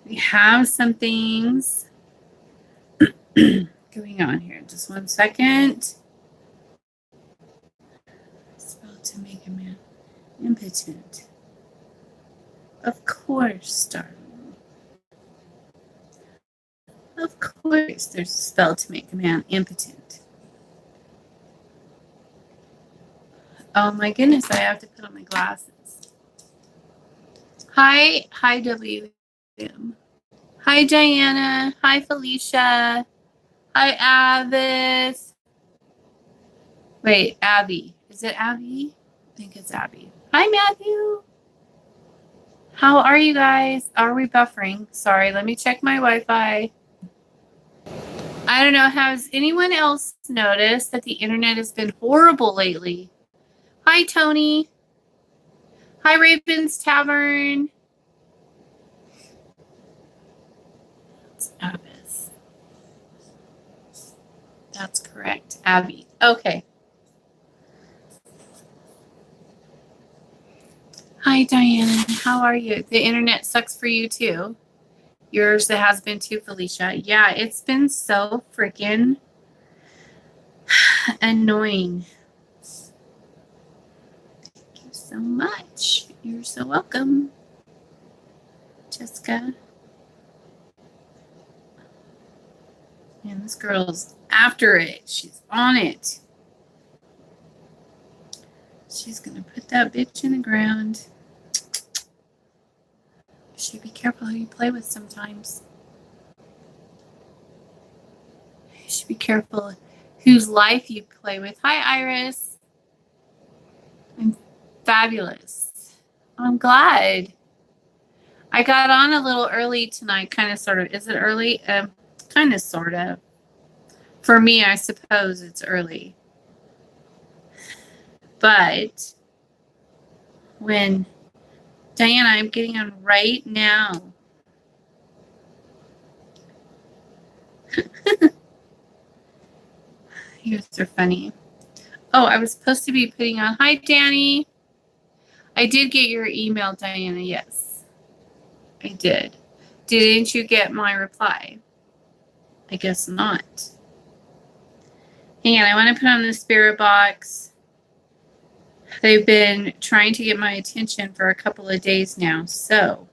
We have some things going on here. Just 1 second. Spell to make a man impotent. Of course, darling. Of course, there's a spell to make a man impotent. Oh my goodness, I have to put on my glasses. Hi, W. Hi, Diana. Hi, Felicia. Hi, Avis. Wait, Abby. Is it Abby? I think it's Abby. Hi, Matthew. How are you guys? Are we buffering? Sorry, let me check my Wi-Fi. I don't know. Has anyone else noticed that the internet has been horrible lately? Hi, Tony. Hi, Raven's Tavern. It's Avis. That's correct. Abby. Okay. Hi, Diana. How are you? The internet sucks for you, too. Yours has been, too, Felicia. Yeah, it's been so freaking annoying. Thank you so much. You're so welcome, Jessica. Man, this girl's after it. She's on it. She's going to put that bitch in the ground. You should be careful who you play with sometimes. You should be careful whose life you play with. Hi, Iris. I'm fabulous. I'm glad. I got on a little early tonight, kind of, sort of. Is it early? Kind of, sort of. For me, I suppose it's early. But when Diana, I'm getting on right now. You guys are funny. Oh, I was supposed to be putting on. Hi, Danny. I did get your email, Diana. Yes, I did. Didn't you get my reply? I guess not. Hang on, I want to put on the spirit box. They've been trying to get my attention for a couple of days now, so.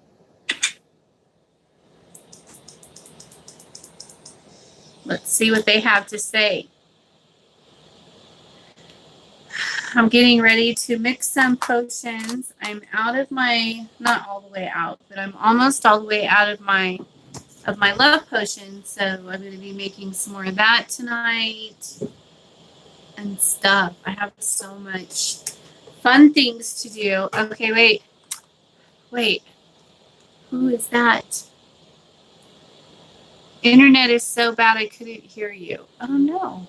Let's see what they have to say. I'm getting ready to mix some potions. I'm out of my, not all the way out, but I'm almost all the way out of my love potion. So I'm going to be making some more of that tonight and stuff. I have so much fun things to do. Okay, wait. Who is that? Internet is so bad I couldn't hear you. Oh no.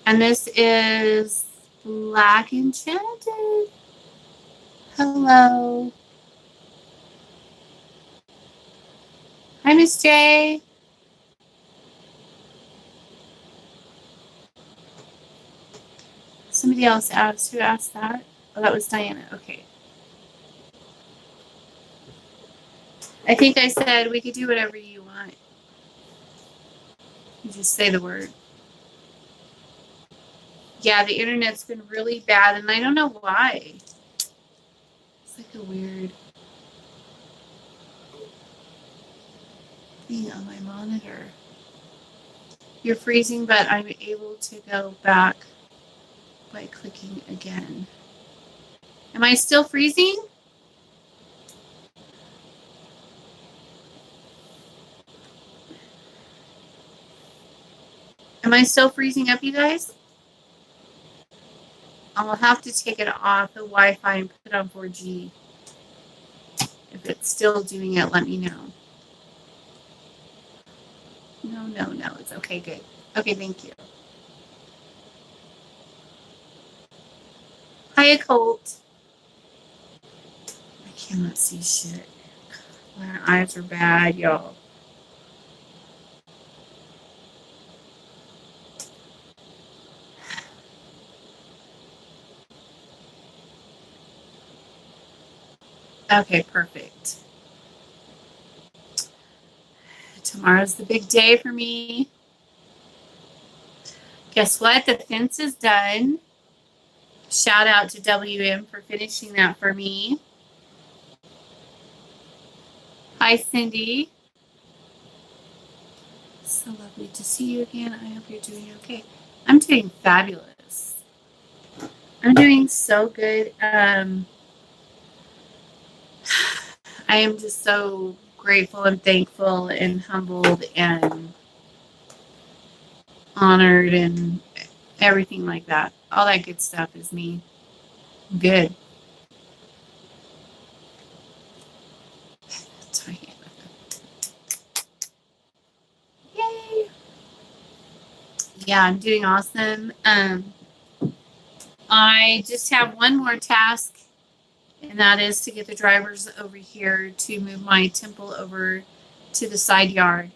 And this is Black Enchanted. Hello. Hi, Miss J. Somebody else asked. Who asked that? Oh, that was Diana. Okay. I think I said we could do whatever you want. You just say the word. Yeah, the internet's been really bad, and I don't know why. It's like a weird thing on my monitor. You're freezing, but I'm able to go back by clicking again. Am I still freezing? Am I still freezing up, you guys? I'll have to take it off the Wi-Fi and put it on 4G. If it's still doing it, let me know. No. It's okay. Good. Okay, thank you. Hi, Colt. I cannot see shit. My eyes are bad, y'all. Okay, perfect. Tomorrow's the big day for me. Guess what? The fence is done. Shout out to WM for finishing that for me. Hi, Cindy. So lovely to see you again. I hope you're doing okay. I'm doing fabulous. I'm doing so good. I am just so grateful and thankful and humbled and honored and everything like that. All that good stuff is me. Good. Yay. Yeah, I'm doing awesome. I just have one more task, and that is to get the drivers over here to move my temple over to the side yard.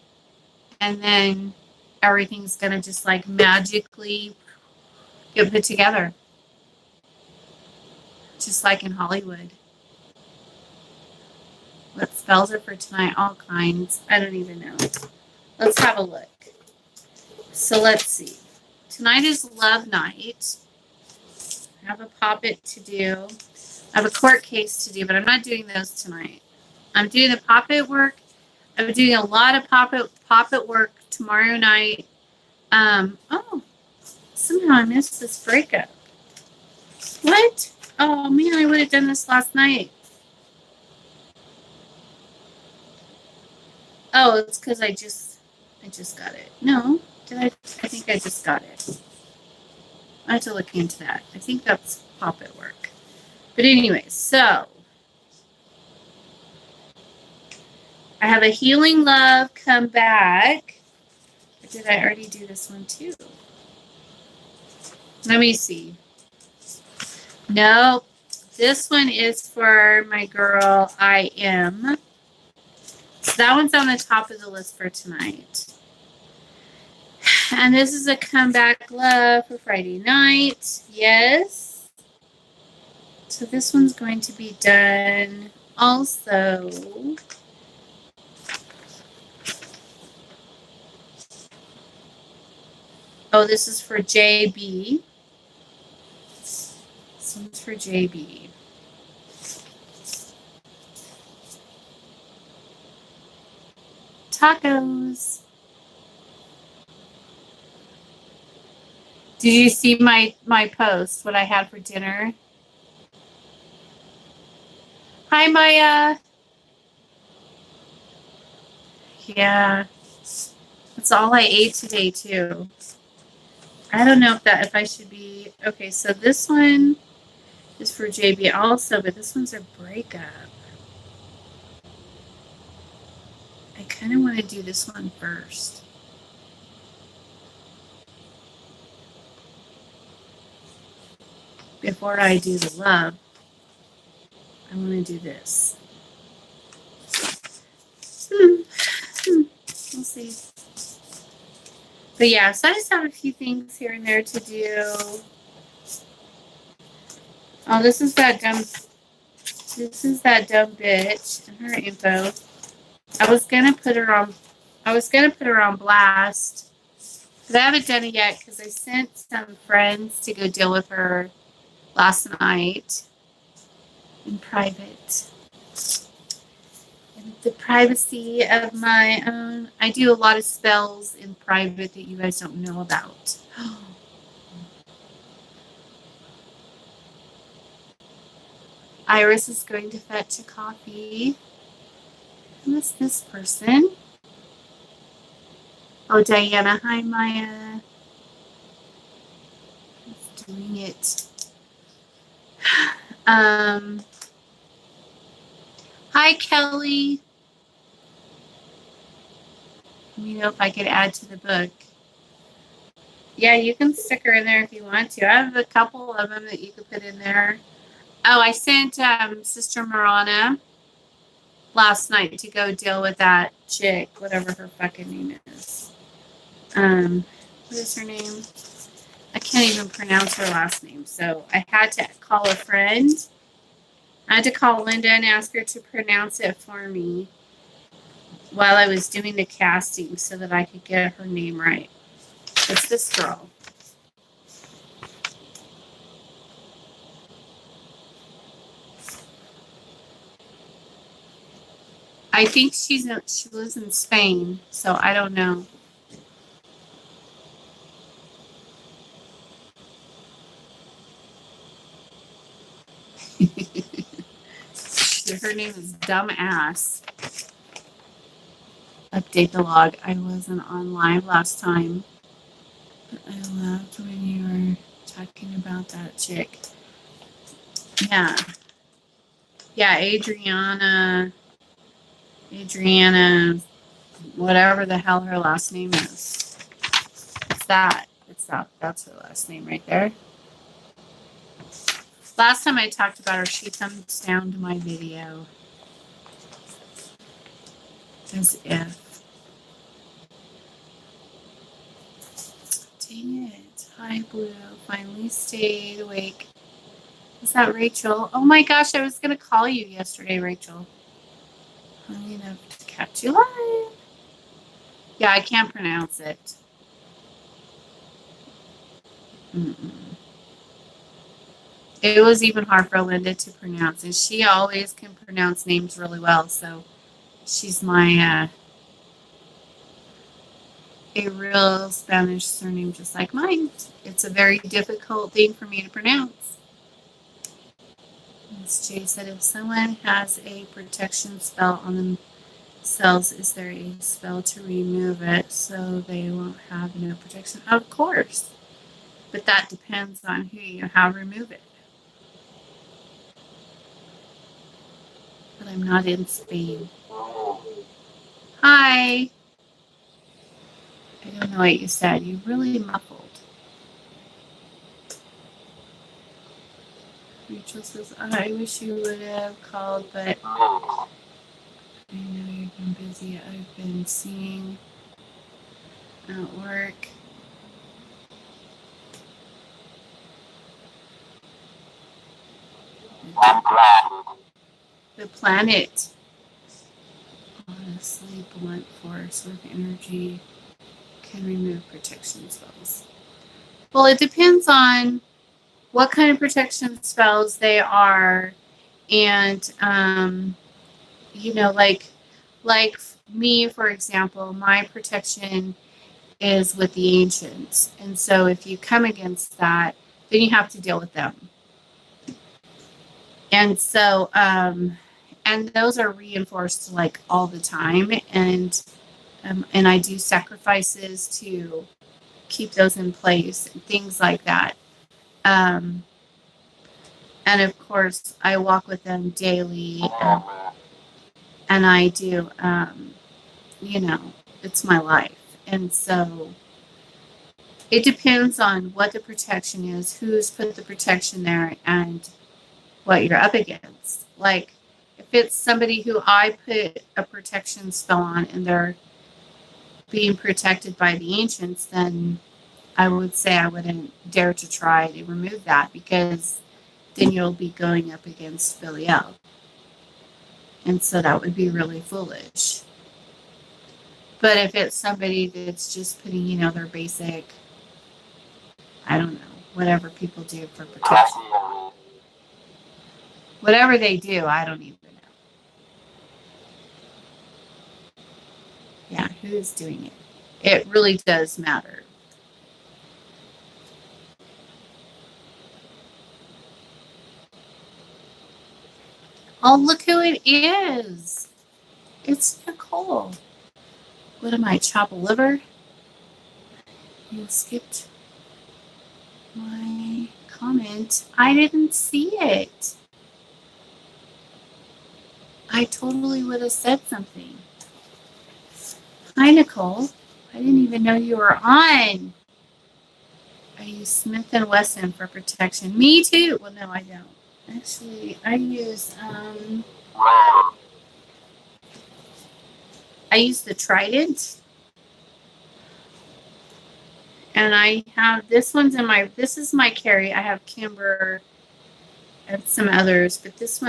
And then everything's going to just like magically get put together. Just like in Hollywood. What spells are for tonight? All kinds. I don't even know. Let's have a look. So let's see. Tonight is love night. I have a poppet to do. I have a court case to do, but I'm not doing those tonight. I'm doing the poppet work. I'm doing a lot of poppet work tomorrow night. Oh, somehow I missed this breakup. What? Oh man, I would have done this last night. Oh, it's because I just got it. No, did I? I think I just got it. I have to look into that. I think that's poppet work. But anyway, so I have a healing love come back. Or did I already do this one too? Let me see. Nope. This one is for my girl I am. So that one's on the top of the list for tonight. And this is a comeback love for Friday night. Yes. So this one's going to be done also. Oh, this is for JB. This one's for JB. Tacos. Did you see my post, what I had for dinner? Hi, Maya. Yeah. That's all I ate today, too. I don't know if I should be... Okay, so this one is for JB also, but this one's a breakup. I kind of want to do this one first. Before I do the love, I want to do this. We'll see. But yeah, so I just have a few things here and there to do. Oh, this is that dumb bitch and her info. I was gonna put her on blast, but I haven't done it yet because I sent some friends to go deal with her last night in private. In the privacy of my own. I do a lot of spells in private that you guys don't know about. Iris is going to fetch a coffee. Who is this person? Oh, Diana. Hi, Maya. Who's doing it? Hi, Kelly. Let me know if I could add to the book. Yeah, you can stick her in there if you want to. I have a couple of them that you could put in there. Oh, I sent Sister Marana last night to go deal with that chick, whatever her fucking name is. What is her name? I can't even pronounce her last name, so I had to call a friend. I had to call Linda and ask her to pronounce it for me. while I was doing the casting so that I could get her name right. It's this girl. I think she lives in Spain, so I don't know. Her name is Dumbass. Update the log. I wasn't on live last time. But I loved when you were talking about that chick. Yeah. Yeah, Adriana, whatever the hell her last name is. It's that. That's her last name right there. Last time I talked about her, she thumbs down to my video. As if. Dang it. Hi, Blue. Finally stayed awake. Is that Rachel? Oh my gosh, I was going to call you yesterday, Rachel. I'm going to catch you live. Yeah, I can't pronounce it. It was even hard for Linda to pronounce, and she always can pronounce names really well, so she's my a real Spanish surname just like mine. It's a very difficult thing for me to pronounce. Ms. J said, if someone has a protection spell on themselves, is there a spell to remove it so they won't have no protection? Of course, but that depends on who you have remove it. But I'm not in Spain. Hi. I don't know what you said. You really muffled. Rachel says, I wish you would have called, but I know you've been busy. I've been seeing at work. The planet. Honestly, blunt force with energy can remove protection spells. Well, it depends on what kind of protection spells they are, and you know, like me, for example, my protection is with the ancients, and so if you come against that, then you have to deal with them. And so and those are reinforced like all the time, and I do sacrifices to keep those in place and things like that. And of course, I walk with them daily, and I do, you know, it's my life. And so it depends on what the protection is, who's put the protection there, and what you're up against. Like, if it's somebody who I put a protection spell on and they're being protected by the ancients, then I would say I wouldn't dare to try to remove that, because then you'll be going up against Filial. And so that would be really foolish. But if it's somebody that's just putting, you know, their basic, I don't know, whatever people do for protection. Whatever they do, I don't even know. Yeah, who's doing it? It really does matter. Oh, look who it is. It's Nicole. What am I, chop a liver? You skipped my comment. I didn't see it. I totally would have said something. Hi, Nicole. I didn't even know you were on. I use Smith & Wesson for protection. Me too. Well, no, I don't. Actually, I use the Trident. And I have, this is my carry. I have Kimber and some others, but this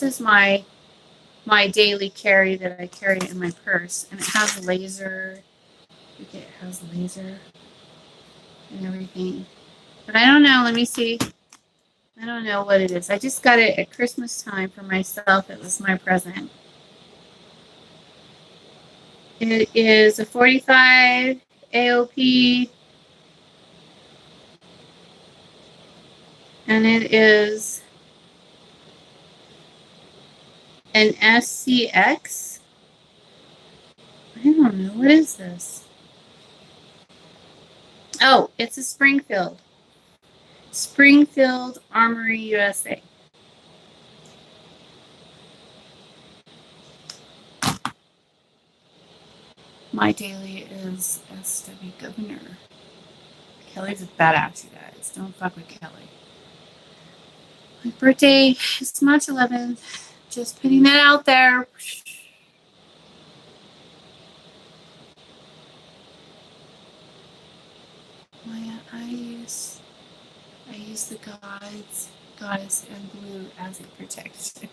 is my my daily carry that I carry in my purse, and it has a laser. It has a laser and everything. But I don't know. Let me see. I don't know what it is. I just got it at Christmas time for myself. It was my present. It is a 45 AOP, and it is an SCX. I don't know. What is this? Oh, it's a Springfield. Springfield Armory, USA. My daily is SW Governor. Kelly's a badass, you guys. Don't fuck with Kelly. My birthday is March 11th. Just putting that out there. I use the goddess and blue as a protection.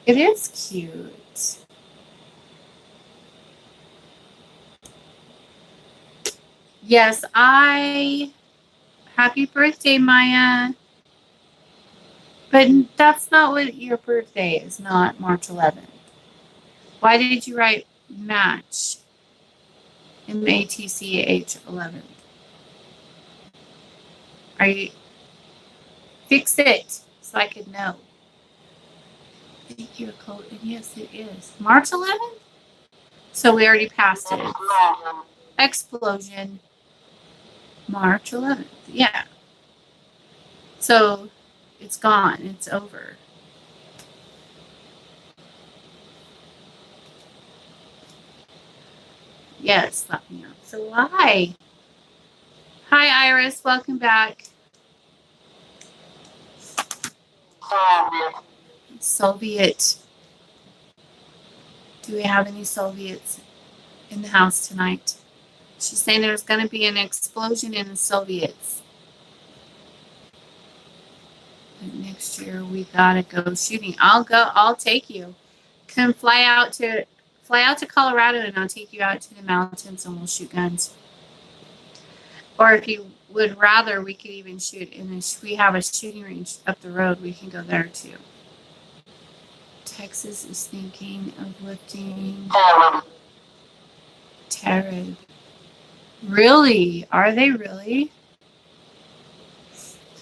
It is cute. Yes, happy birthday, Maya. But that's not what your birthday is, not March 11th. Why did you write match? MATCH 11th. Are you fix it so I could know? Thank you, code. And yes, it is March 11th. So we already passed it. Explosion. March 11th. Yeah. So it's gone. It's over. Yes, let me know. So why? Hi, Iris. Welcome back. Soviet. Do we have any Soviets in the house tonight? She's saying there's going to be an explosion in the Soviets. And next year we gotta go shooting. I'll go. I'll take you. Come fly out to Colorado, and I'll take you out to the mountains, and we'll shoot guns. Or if you would rather, we could even shoot in we have a shooting range up the road. We can go there too. Texas is thinking of lifting tariff. Really? Are they really?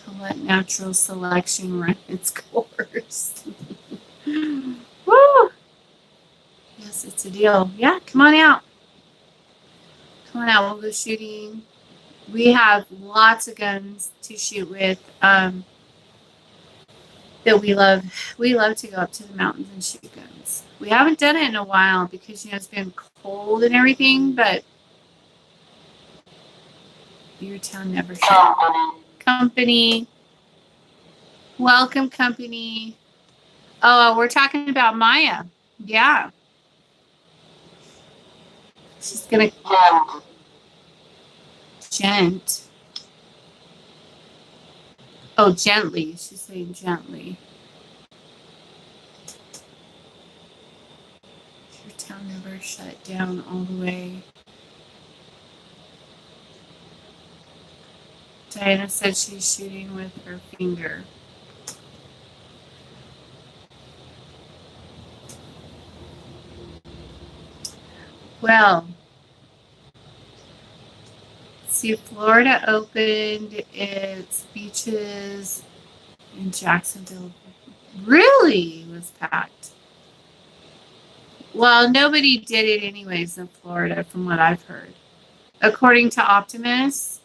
To let natural selection run its course. Woo! Yes, it's a deal. Yeah, come on out. Come on out. We'll go shooting. We have lots of guns to shoot with that we love. We love to go up to the mountains and shoot guns. We haven't done it in a while because, it's been cold and everything, but your town never shut. Company. Welcome, company. Oh, we're talking about Maya. Yeah. She's going to... Gent. Oh, gently. She's saying gently. Your town never shut down all the way. Diana said she's shooting with her finger. Well, see, Florida opened its beaches in Jacksonville. Really was packed. Well, nobody did it anyways in Florida, from what I've heard. According to Optimus,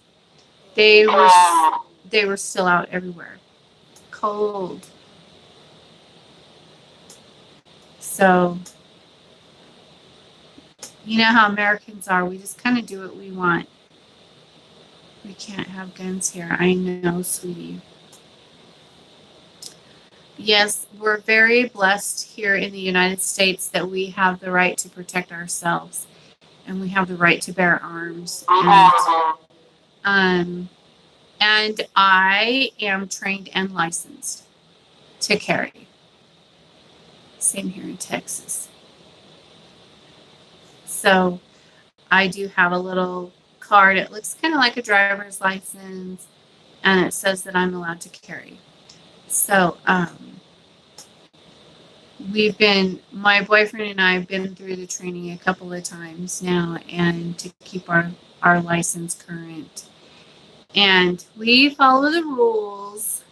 they were still out everywhere. Cold. So, you know how Americans are. We just kind of do what we want. We can't have guns here. I know, sweetie. Yes, we're very blessed here in the United States that we have the right to protect ourselves, and we have the right to bear arms. And I am trained and licensed. to carry. Same here in Texas. So I do have a little card. It looks kind of like a driver's license, and it says that I'm allowed to carry. So my boyfriend and I have been through the training a couple of times now, and to keep our license current. And we follow the rules.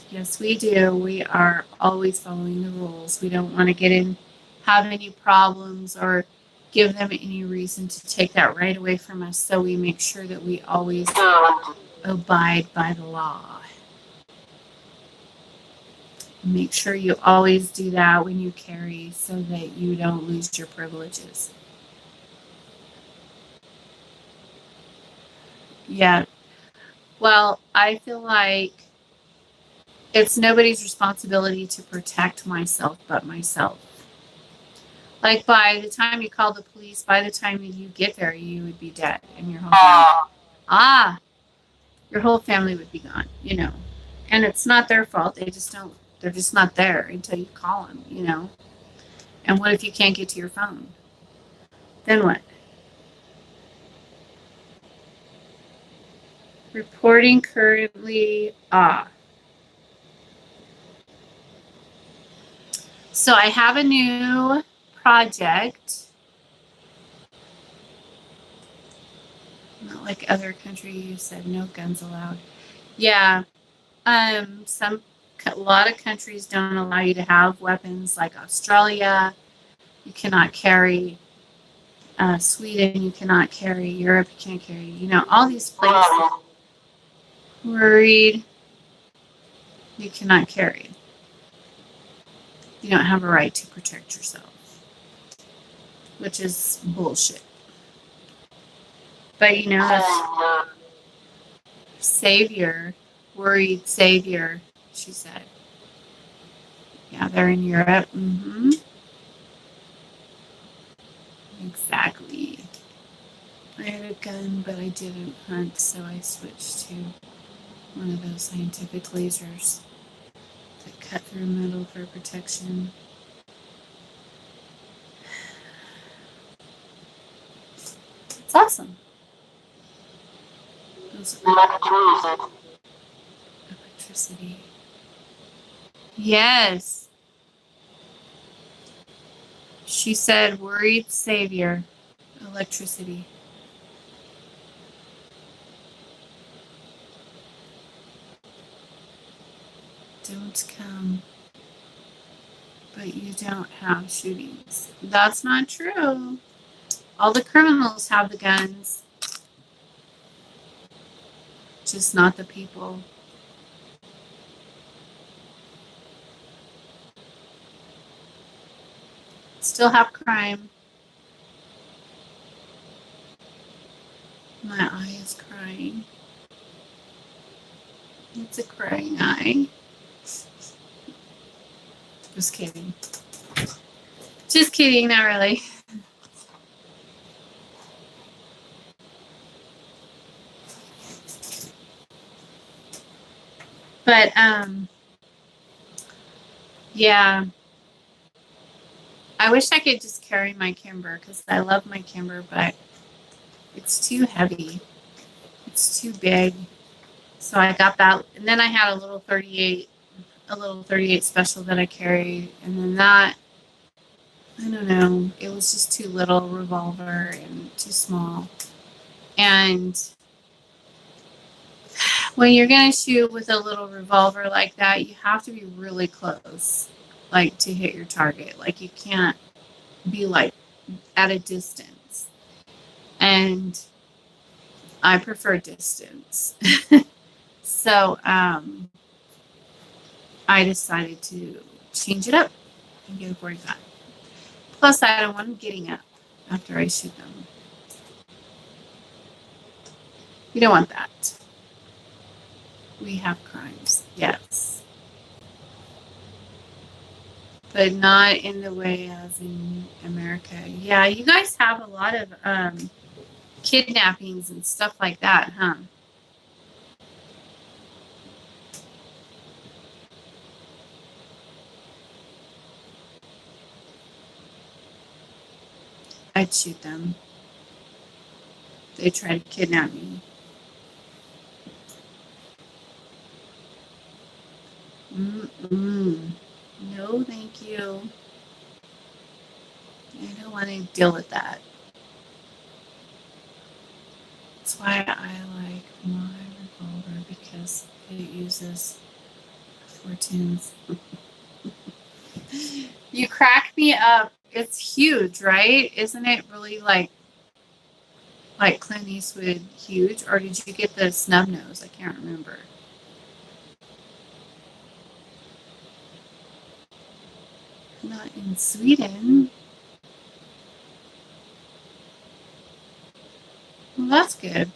Yes, we do. We are always following the rules. We don't want to have any problems or give them any reason to take that right away from us. So we make sure that we always abide by the law. Make sure you always do that when you carry so that you don't lose your privileges. Yeah. Well, I feel like it's nobody's responsibility to protect myself but myself. Like, by the time you call the police, by the time you get there, you would be dead, and your whole family would be gone, And it's not their fault. They're just not there until you call them, And what if you can't get to your phone? Then what? Reporting currently So I have a new project. Not like other countries said no guns allowed. Yeah. A lot of countries don't allow you to have weapons, like Australia. You cannot carry. Sweden, you cannot carry. Europe, you can't carry. All these places. Worried, you cannot carry. You don't have a right to protect yourself, which is bullshit. But savior, worried savior, she said. Yeah, they're in Europe. Mm-hmm. Exactly. I had a gun, but I didn't hunt, so I switched to one of those scientific lasers that cut through metal for protection. It's awesome. Electricity. Yes. She said, worried savior. Electricity. Don't come, but you don't have shootings. That's not true. All the criminals have the guns, just not the people. Still have crime. My eye is crying. It's a crying eye. Just kidding. Just kidding, not really. But yeah. I wish I could just carry my Kimber because I love my Kimber, but it's too heavy. It's too big. So I got that, and then I had a little 38 special that I carried, and then that, I don't know, it was just too little revolver and too small. And when you're going to shoot with a little revolver like that, you have to be really close, like, to hit your target. Like, you can't be, like, at a distance. And I prefer distance. So, I decided to change it up and get a 45. Plus, I don't want them getting up after I shoot them. We don't want that. We have crimes, yes. But not in the way as in America. Yeah, you guys have a lot of kidnappings and stuff like that, huh? I'd shoot them. They try to kidnap me. No, thank you. I don't want to deal with that. That's why I like my revolver, because it uses fortunes. You crack me up. It's huge, right? Isn't it really like Clint Eastwood huge? Or did you get the snub nose? I can't remember. Not in Sweden. Well, that's good.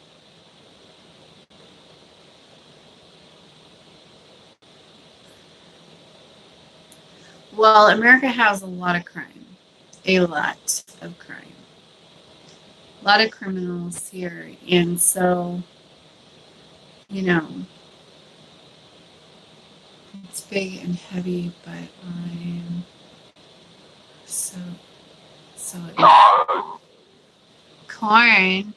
Well, America has a lot of crime. A lot of crime. A lot of criminals here. And so, you know, it's big and heavy, but I'm so corn.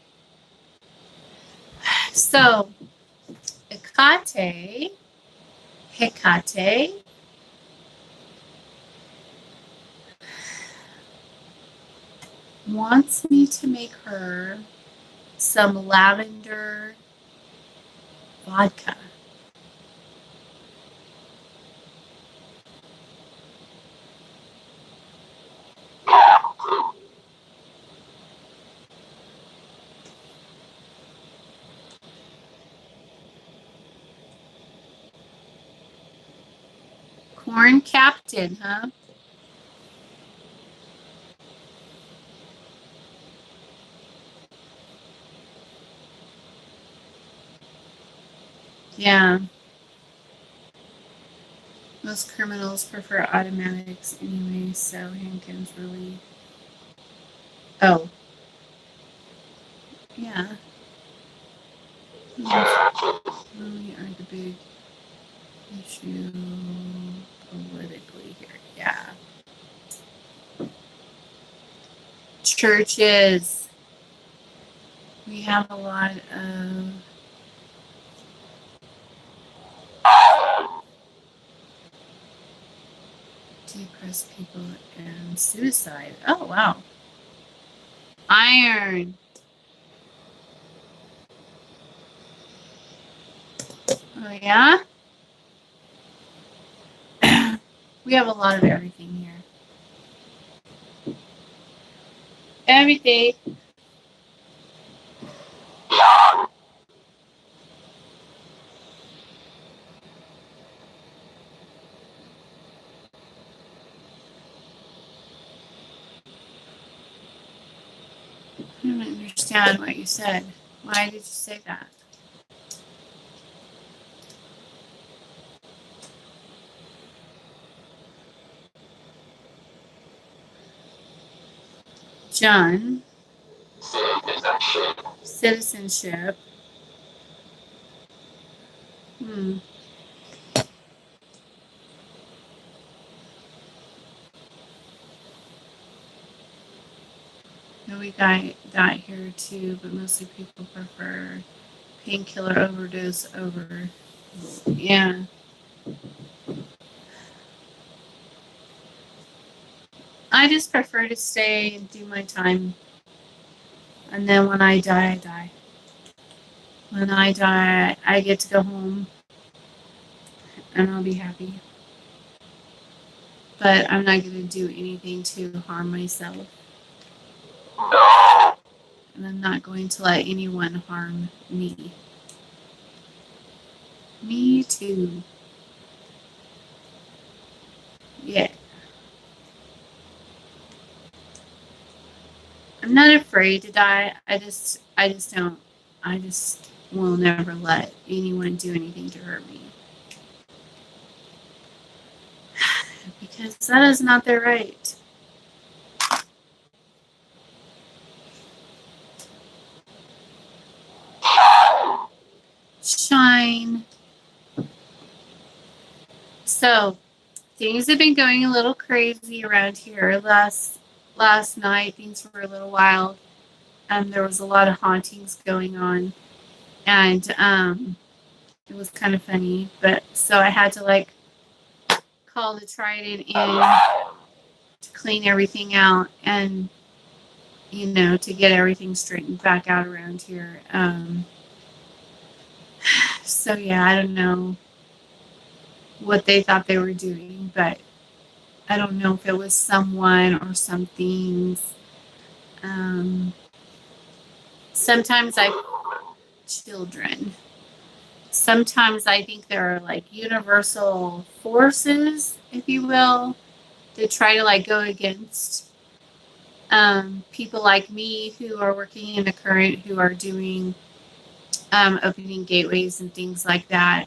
So, Hecate wants me to make her some lavender vodka. Corn Captain, huh? Yeah. Most criminals prefer automatics anyway, so handguns really... Oh. Yeah. Really are the big issue politically here. Yeah. Churches. We have a lot of depressed people and suicide. Oh, wow. Iron. Oh, yeah? We have a lot of everything here. Everything. I don't understand what you said. Why did you say that? John. Citizenship. Hmm. No, we got here too, but mostly people prefer painkiller overdose over. Yeah. I just prefer to stay and do my time. And then when I die, I die. When I die, I get to go home and I'll be happy. But I'm not going to do anything to harm myself. And I'm not going to let anyone harm me. Me too. Yeah. I'm not afraid to die. I just don't. I just will never let anyone do anything to hurt me. Because that is not their right. Shine. So, things have been going a little crazy around here last last night. Things were a little wild. There was a lot of hauntings going on. And it was kind of funny. But so I had to like call the Trident in to clean everything out and, you know, to get everything straightened back out around here. So yeah, I don't know what they thought they were doing, but I don't know if it was someone or some things. Sometimes children. Sometimes I think there are like universal forces, if you will, that try to like go against people like me who are working in the current, who are doing opening gateways and things like that.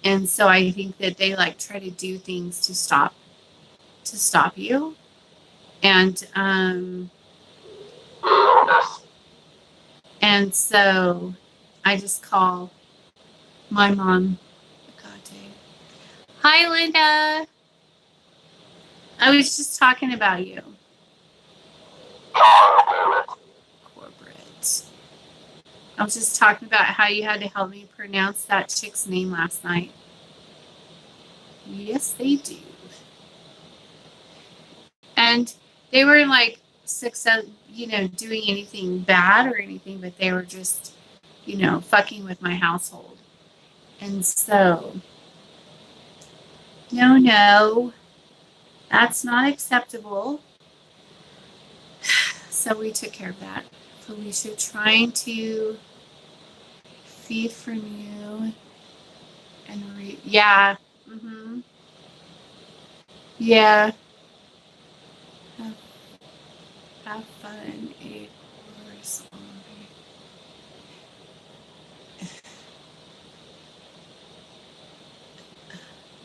And so I think that they like try to do things to stop you. And so I just call my mom. God dang. Hi, Linda. I was just talking about you. Corporate. I was just talking about how you had to help me pronounce that chick's name last night. Yes, they do. And they were like success, you know, doing anything bad or anything, but they were just, you know, fucking with my household. And so, no, that's not acceptable. So we took care of that. Felicia trying to feed from you and read. Yeah. Mm-hmm. Yeah. Have fun. A course on.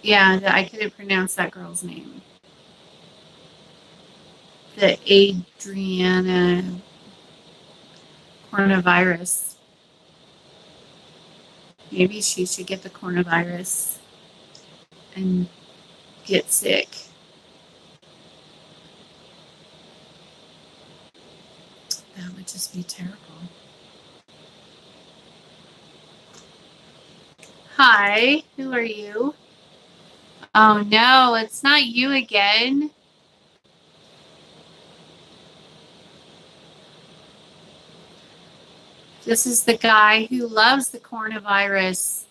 Yeah, I couldn't pronounce that girl's name. The Adriana coronavirus. Maybe she should get the coronavirus and get sick. That would just be terrible. Hi, who are you? Oh no, it's not you again. This is the guy who loves the coronavirus.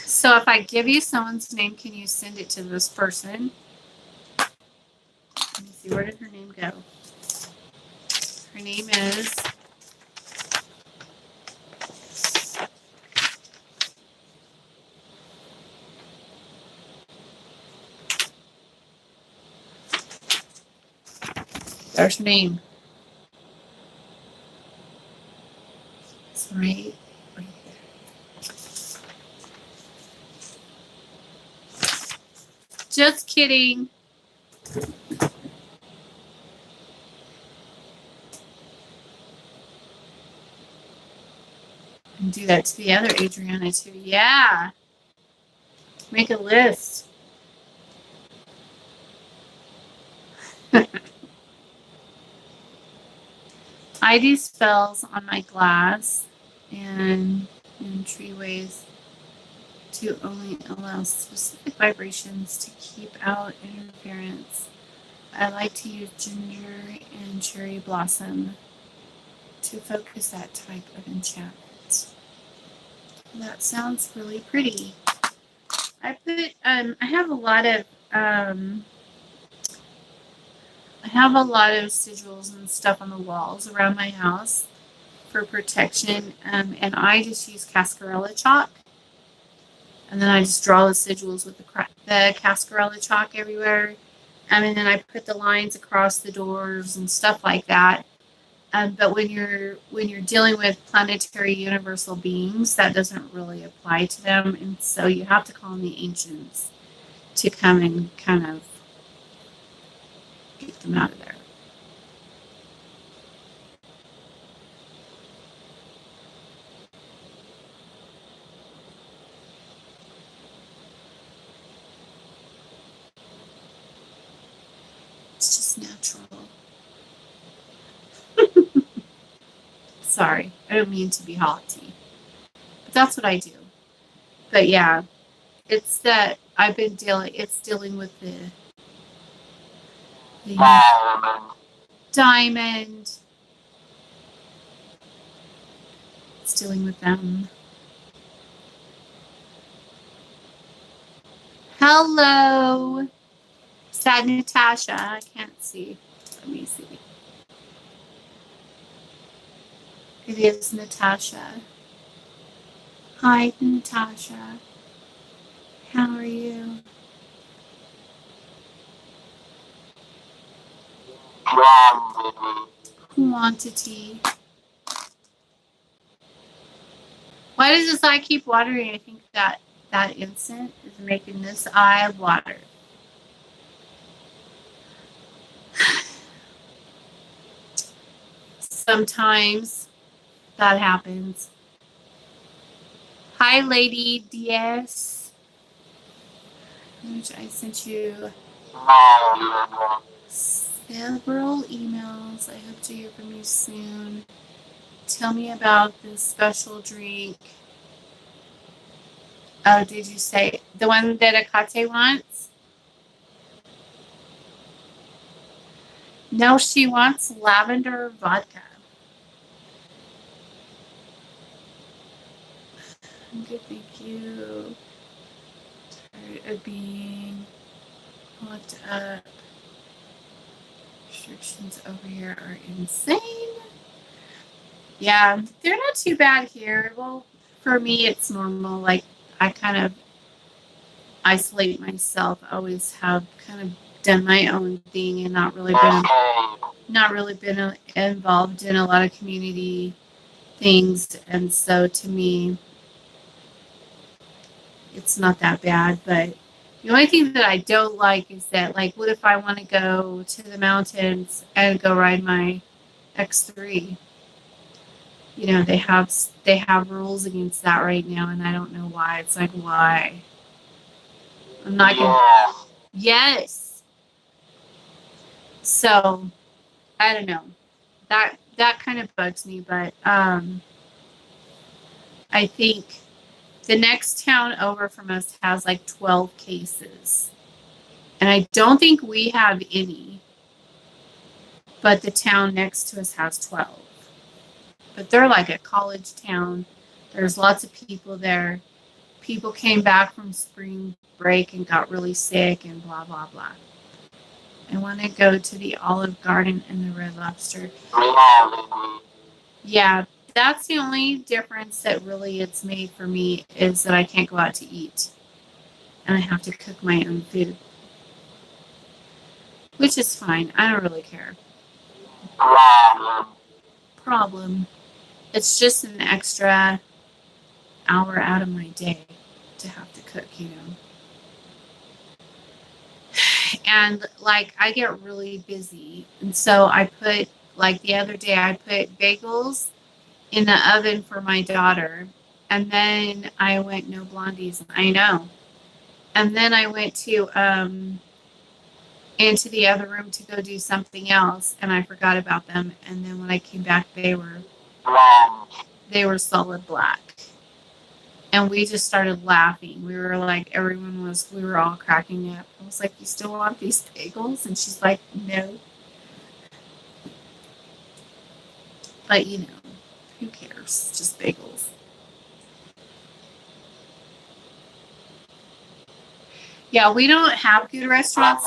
So if I give you someone's name, can you send it to this person? Let me see, where did her name go? Her name is... There's her name. It's right there. Just kidding. And do that to the other Adriana too. Yeah. Make a list. I do spells on my glass and in treeways to only allow specific vibrations to keep out interference. I like to use ginger and cherry blossom to focus that type of enchantment. That sounds really pretty. I put I have a lot of sigils and stuff on the walls around my house for protection, and I just use cascarilla chalk, and then I just draw the sigils with the cascarilla chalk everywhere, and then I put the lines across the doors and stuff like that. But when you're dealing with planetary universal beings, that doesn't really apply to them, and so you have to call on the ancients to come and kind of get them out of there. It's just natural. Sorry, I don't mean to be haughty. But that's what I do. But yeah, it's that I've been dealing with the diamond. It's dealing with them. Hello. Is that Natasha? I can't see. Let me see. It is Natasha. Hi, Natasha. How are you? Quantity. Why does this eye keep watering? I think that instant is making this eye water. Sometimes that happens. Hi, Lady DS. I sent you several emails. I hope to hear from you soon. Tell me about this special drink. Oh, did you say the one that Akate wants? No, she wants lavender vodka. I'm good, thank you. Tired of being locked up. Restrictions over here are insane. Yeah, they're not too bad here. Well, for me, it's normal. Like, I kind of isolate myself. I always have kind of done my own thing and not really been involved in a lot of community things. And so to me, it's not that bad. But the only thing that I don't like is that, like, what if I want to go to the mountains and go ride my X3? You know, they have rules against that right now, and I don't know why. It's like, why? I'm not gonna. Yes. So I don't know. That kind of bugs me, but I think the next town over from us has like 12 cases, and I don't think we have any. But the town next to us has 12. But they're like a college town. There's lots of people there. People came back from spring break and got really sick and blah, blah, blah. I want to go to the Olive Garden and the Red Lobster. Yeah, that's the only difference that really it's made for me is that I can't go out to eat. And I have to cook my own food. Which is fine. I don't really care. Problem. It's just an extra hour out of my day to have to cook, you know. And like I get really busy. And so I put, like the other day, I put bagels in the oven for my daughter. And then I went, no blondies. I know. And then I went to into the other room to go do something else, and I forgot about them. And then when I came back, they were solid black. And we just started laughing. We were like, we were all cracking up. I was like, you still want these bagels? And she's like, no. But you know, who cares? Just bagels. Yeah, we don't have good restaurants.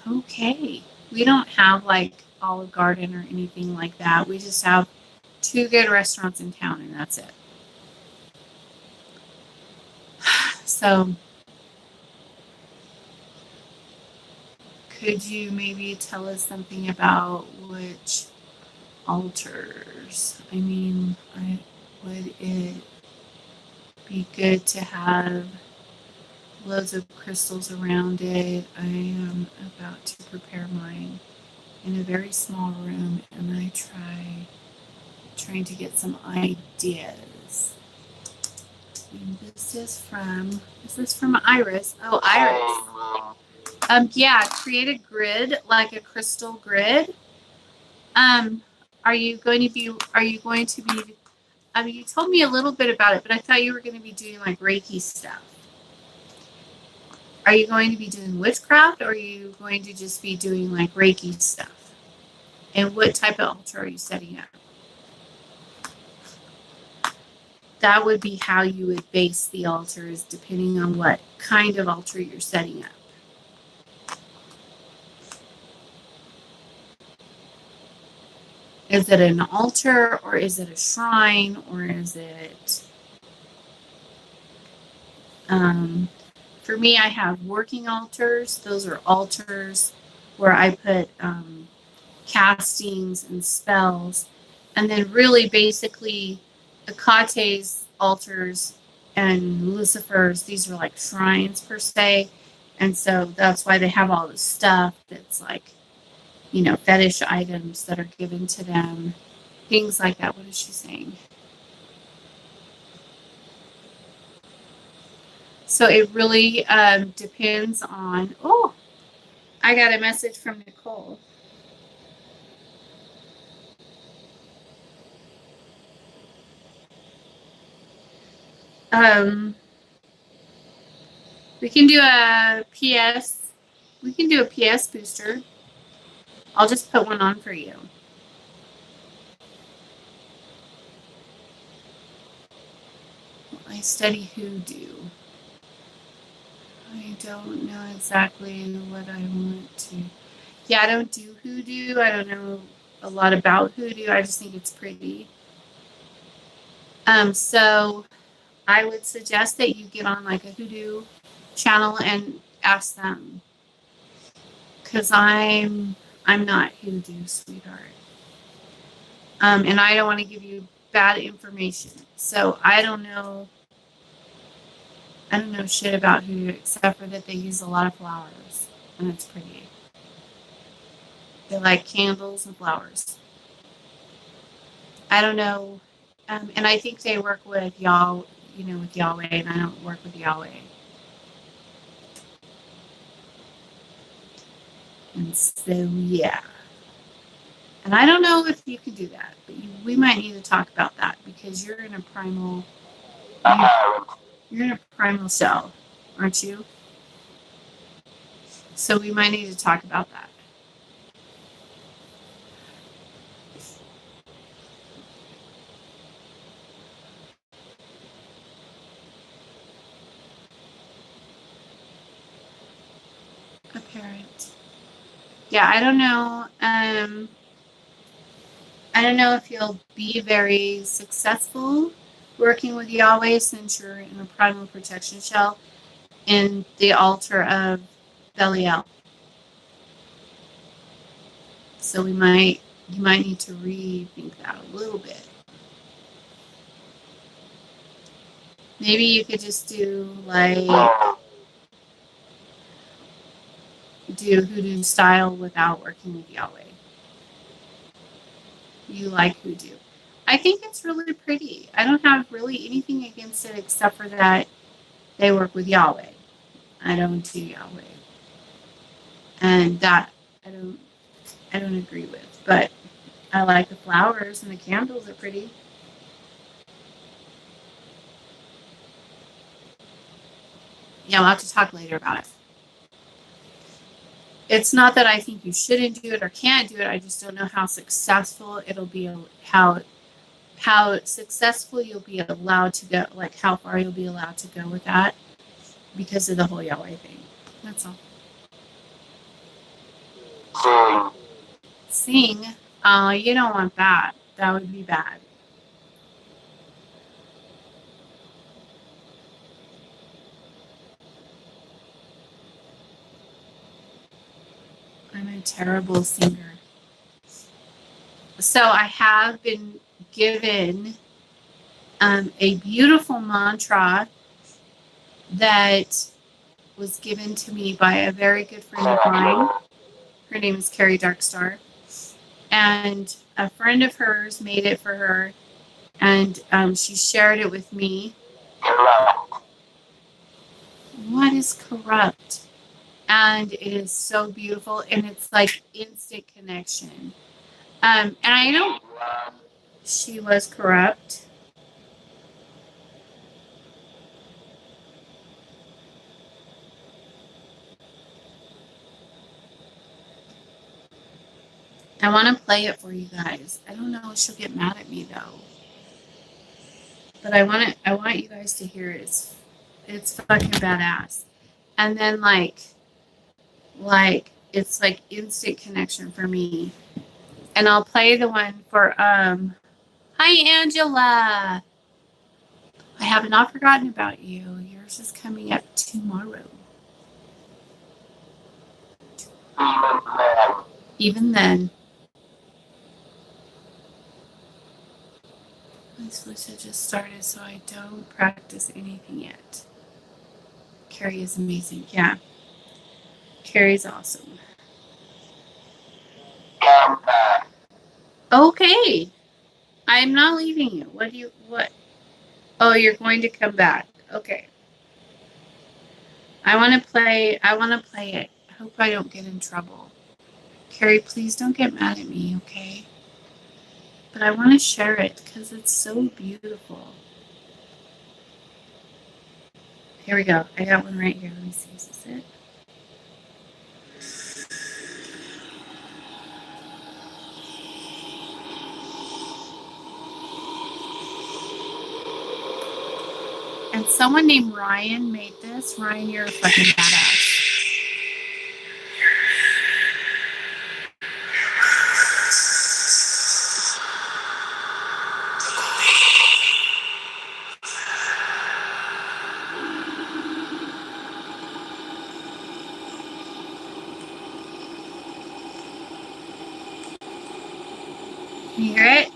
Okay. We don't have like Olive Garden or anything like that. We just have 2 good restaurants in town, and that's it. So, could you maybe tell us something about which altars? I mean, would it be good to have loads of crystals around it? I am about to prepare mine in a very small room, and I trying to get some ideas. And is this from Iris? Oh, Iris. Yeah, create a grid, like a crystal grid. Are you going to be, you told me a little bit about it, but I thought you were going to be doing like Reiki stuff. Are you going to be doing witchcraft, or are you going to just be doing like Reiki stuff? And what type of altar are you setting up? That would be how you would base the altars, depending on what kind of altar you're setting up. Is it an altar, or is it a shrine, or is it... for me, I have working altars. Those are altars where I put castings and spells. And then really basically Achate's altars and Lucifer's, these are like shrines per se. And so that's why they have all this stuff that's like, fetish items that are given to them, things like that. What is she saying? So it really depends on... Oh, I got a message from Nicole. We can do a PS. We can do a PS booster. I'll just put one on for you. I study hoodoo. I don't know exactly what I want to. Yeah, I don't do hoodoo. I don't know a lot about hoodoo. I just think it's pretty. So I would suggest that you get on like a hoodoo channel and ask them, because I'm not hoodoo, sweetheart. And I don't want to give you bad information. So I don't know shit about hoodoo except for that they use a lot of flowers and it's pretty. They like candles and flowers. I don't know. And I think they work with with Yahweh, and I don't work with Yahweh. And so, yeah. And I don't know if you can do that, but we might need to talk about that, because you're in a primal shell, aren't you? So we might need to talk about that. A parent. Yeah, I don't know. I don't know if you'll be very successful working with Yahweh, since you're in a primal protection shell in the altar of Belial. So you might need to rethink that a little bit. Maybe you could just do hoodoo style without working with Yahweh. You like hoodoo. I think it's really pretty. I don't have really anything against it except for that they work with Yahweh. I don't do Yahweh. And that I don't agree with. But I like the flowers, and the candles are pretty. Yeah, we'll have to talk later about it. It's not that I think you shouldn't do it or can't do it. I just don't know how successful it'll be, how successful you'll be allowed to go, like how far you'll be allowed to go with that, because of the whole Yahweh thing. That's all. Sing? Oh, you don't want that. That would be bad. I'm a terrible singer. So I have been given a beautiful mantra that was given to me by a very good friend of mine. Her name is Carrie Darkstar. And a friend of hers made it for her, and she shared it with me. What is corrupt? and it is so beautiful, and it's like instant connection. And I don't. She was corrupt. I want to play it for you guys. I don't know if she'll get mad at me though, but I want it. I want you guys to hear it. It's fucking badass. And then it's like instant connection for me. And I'll play the one for Hi Angela. I have not forgotten about you. Yours is coming up tomorrow. Even then. My Felicia just started, so I don't practice anything yet. Carrie is amazing. Yeah. Carrie's awesome. Okay. I'm not leaving you. What? Oh, you're going to come back. Okay. I want to play it. I hope I don't get in trouble. Carrie, please don't get mad at me, okay? But I want to share it because it's so beautiful. Here we go. I got one right here. Let me see. Is this it? And someone named Ryan made this. Ryan, you're a fucking badass. Can you hear it?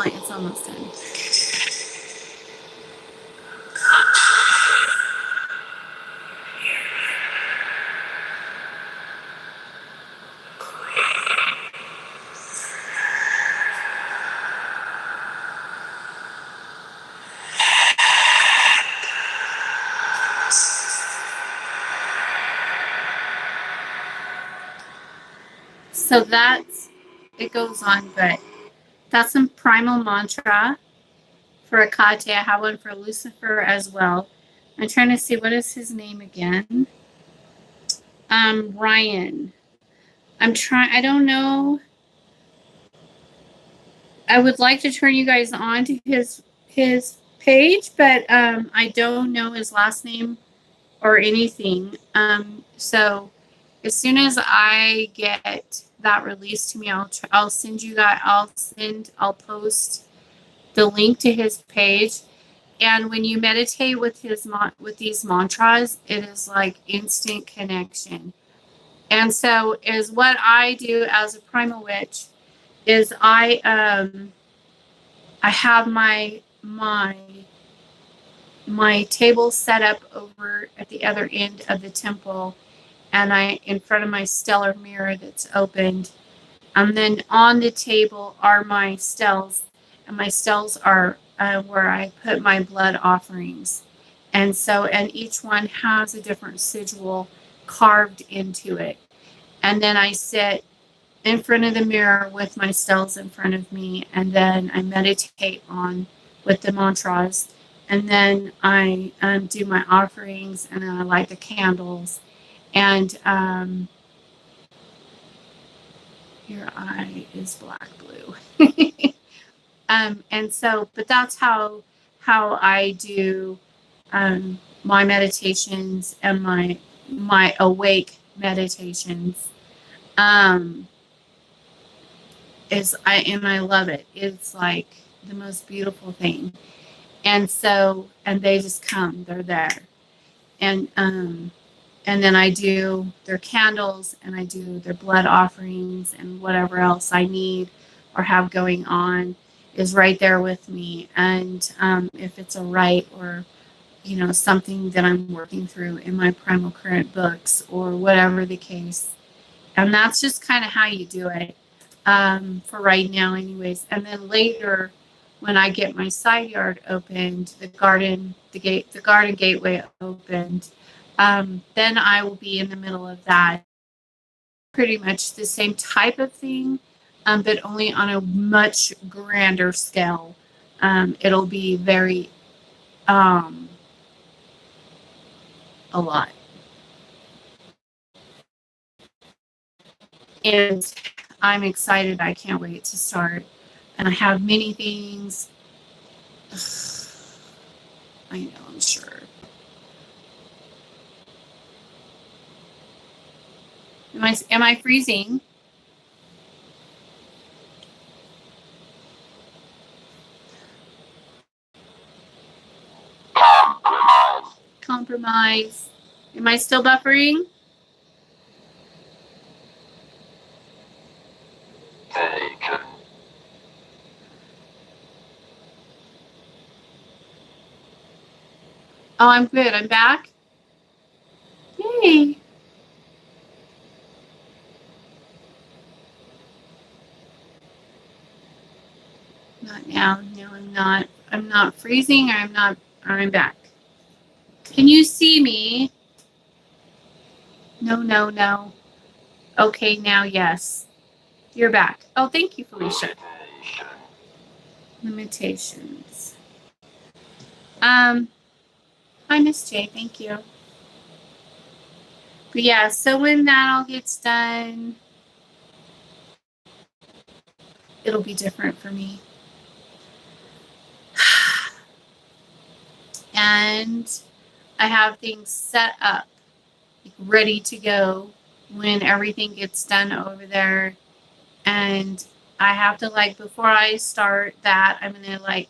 It's almost done. So it goes on, but that's some primal mantra for Akate. I have one for Lucifer as well. I'm trying to see, what is his name again? Ryan. I don't know. I would like to turn you guys on to his page, but I don't know his last name or anything. So as soon as I get that released to me, I'll send you that. I'll post the link to his page. And when you meditate with these mantras, it is like instant connection. And so is what I do as a primal witch is I have my table set up over at the other end of the temple, and in front of my stellar mirror that's opened, and then on the table are my stells, and my stalls are where I put my blood offerings. And so, and each one has a different sigil carved into it. And then I sit in front of the mirror with my stalls in front of me, and then I meditate on with the mantras. And then I do my offerings, and then I light the candles. And your eye is black blue. And so, but that's how I do my meditations and my awake meditations. I love it. It's like the most beautiful thing. And so, and they just come, they're there. And then I do their candles, and I do their blood offerings, and whatever else I need or have going on is right there with me. And if it's a rite or, something that I'm working through in my primal current books or whatever the case. And that's just kind of how you do it for right now anyways. And then later, when I get my side yard opened, the garden gateway opened, then I will be in the middle of that. Pretty much the same type of thing, but only on a much grander scale. It'll be very a lot. And I'm excited. I can't wait to start. And I have many things. I know, I'm sure. Am I freezing? Compromise. Am I still buffering? Oh, I'm good. I'm back. Yay. Not now. No, I'm not. I'm not freezing. I'm back. Can you see me? No. Okay, now yes. You're back. Oh, thank you, Felicia. Limitations. Hi, Miss J. Thank you. But yeah, so when that all gets done, it'll be different for me. And I have things set up, ready to go when everything gets done over there. And I have to, before I start that, I'm going to,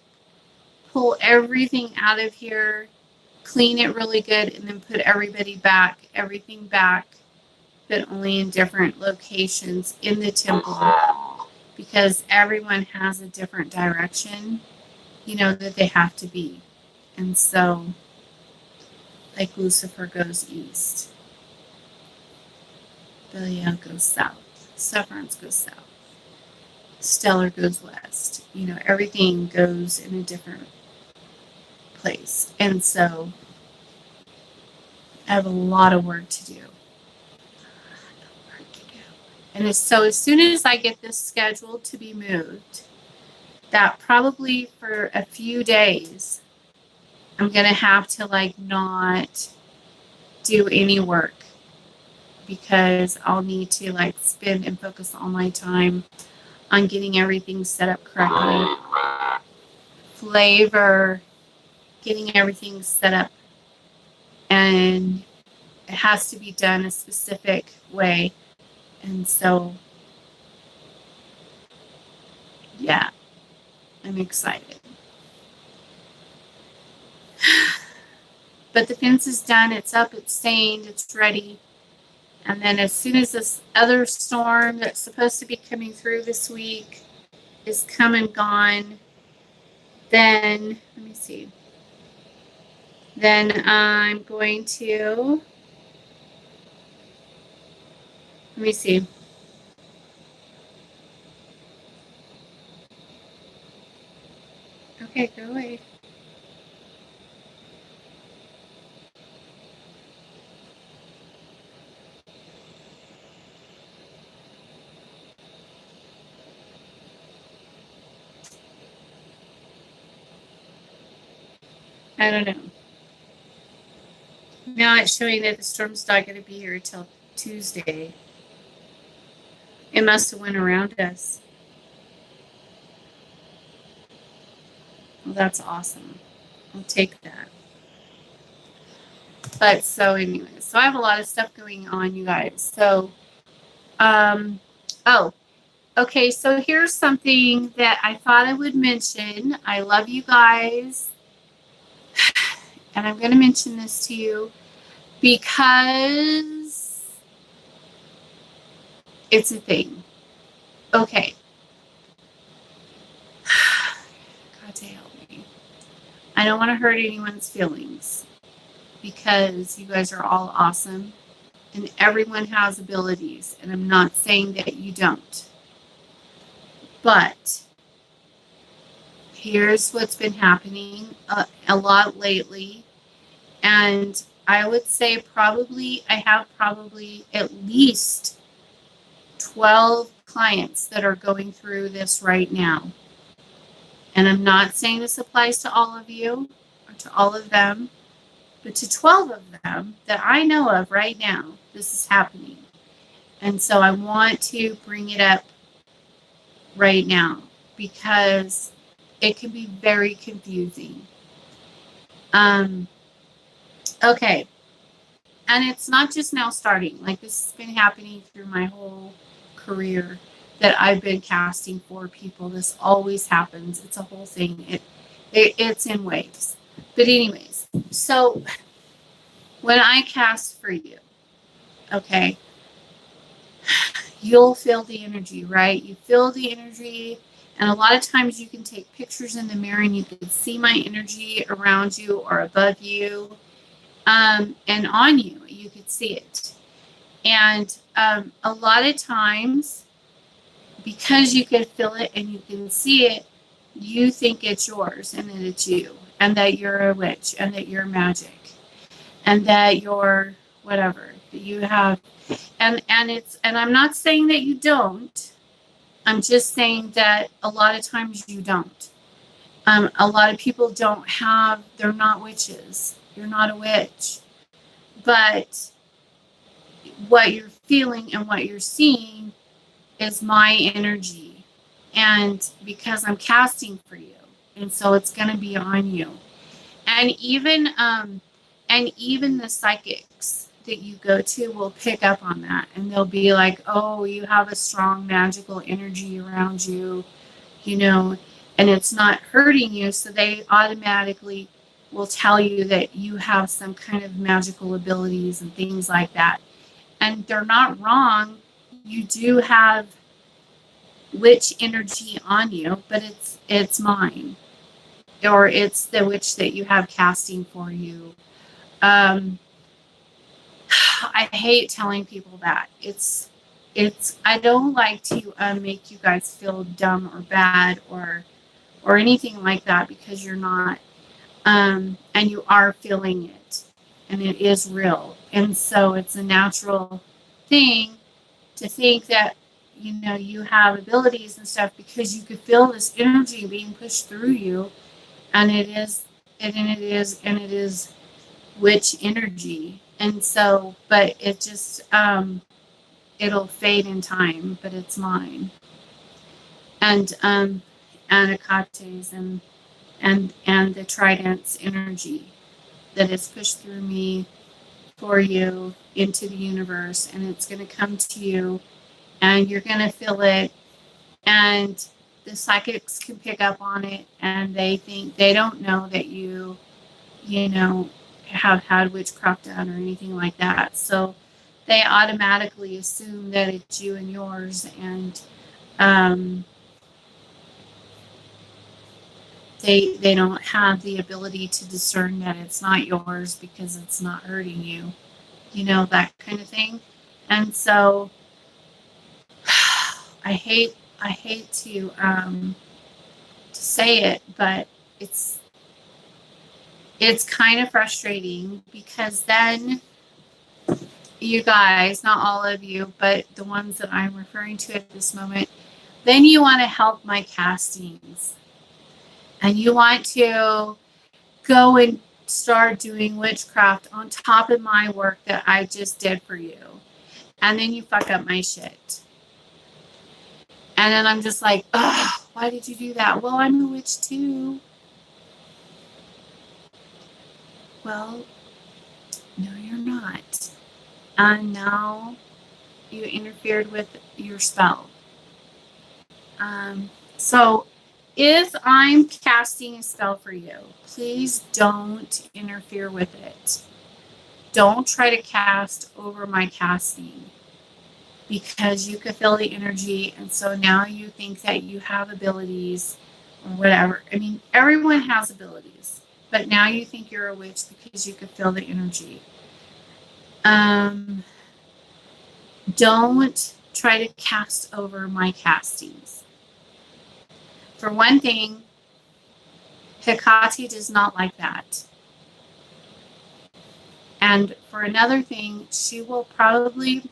pull everything out of here, clean it really good, and then put everything back, but only in different locations in the temple, because everyone has a different direction, that they have to be. And so, Lucifer goes east, Belial goes south, Severance goes south, Stellar goes west. Everything goes in a different place. And so, I have a lot of work to do. And as soon as I get this scheduled to be moved, that probably for a few days, I'm going to have to not do any work, because I'll need to spend and focus all my time on getting everything set up correctly. Flavor, getting everything set up, and it has to be done a specific way. And so, yeah, I'm excited. But the fence is done, it's up, it's stained, it's ready. And then as soon as this other storm that's supposed to be coming through this week is come and gone, then, let me see. Then I'm going to, let me see. Okay, go away. I don't know. Now it's showing that the storm's not going to be here until Tuesday. It must have went around us. Well, that's awesome. I'll take that. But so anyway, so I have a lot of stuff going on, you guys. So, oh, okay. So here's something that I thought I would mention. I love you guys. And I'm going to mention this to you because it's a thing. Okay. God to help me. I don't want to hurt anyone's feelings because you guys are all awesome and everyone has abilities. And I'm not saying that you don't. But here's what's been happening a lot lately. And I would say I have probably at least 12 clients that are going through this right now. And I'm not saying this applies to all of you or to all of them, but to 12 of them that I know of right now, this is happening. And so I want to bring it up right now because it can be very confusing. Okay. And it's not just now starting. Like this has been happening through my whole career that I've been casting for people. This always happens. It's a whole thing. It's in waves. But anyways, so when I cast for you, okay, you'll feel the energy, right? You feel the energy. And a lot of times you can take pictures in the mirror and you can see my energy around you or above you. And on you, you could see it. And a lot of times, because you can feel it and you can see it, you think it's yours and that it's you and that you're a witch and that you're magic and that you're whatever that you have. And I'm not saying that you don't. I'm just saying that a lot of times you don't. A lot of people they're not witches. You're not a witch. But what you're feeling and what you're seeing is my energy. And because I'm casting for you. And so it's going to be on you. And even the psychics that you go to will pick up on that. And they'll be like, oh, you have a strong magical energy around you, and it's not hurting you. So they automatically will tell you that you have some kind of magical abilities and things like that. And they're not wrong. You do have witch energy on you, but it's mine, or it's the witch that you have casting for you. I hate telling people that. I don't like to make you guys feel dumb or bad or anything like that, because you're not, and you are feeling it, and it is real. And so it's a natural thing to think that you have abilities and stuff, because you could feel this energy being pushed through you, and it is witch energy. And so, but it just it'll fade in time, but it's mine. And Anacates and the trident's energy that is pushed through me for you into the universe, and it's going to come to you, and you're going to feel it, and the psychics can pick up on it, and they don't know that you have had witchcraft done or anything like that. So they automatically assume that it's you and yours, and they don't have the ability to discern that it's not yours because it's not hurting you, that kind of thing. And so I hate to say it, but it's kind of frustrating, because then you guys, not all of you, but the ones that I'm referring to at this moment, then you want to help my castings, and you want to go and start doing witchcraft on top of my work that I just did for you. And then you fuck up my shit. And then I'm just like, ugh, why did you do that? Well, I'm a witch too. Well, no, you're not. And now you interfered with your spell. So if I'm casting a spell for you, please don't interfere with it. Don't try to cast over my casting, because you could feel the energy, and so now you think that you have abilities or whatever. I mean, everyone has abilities, but now you think you're a witch because you could feel the energy. Don't try to cast over my castings. For one thing, Hecate does not like that. And for another thing, she will probably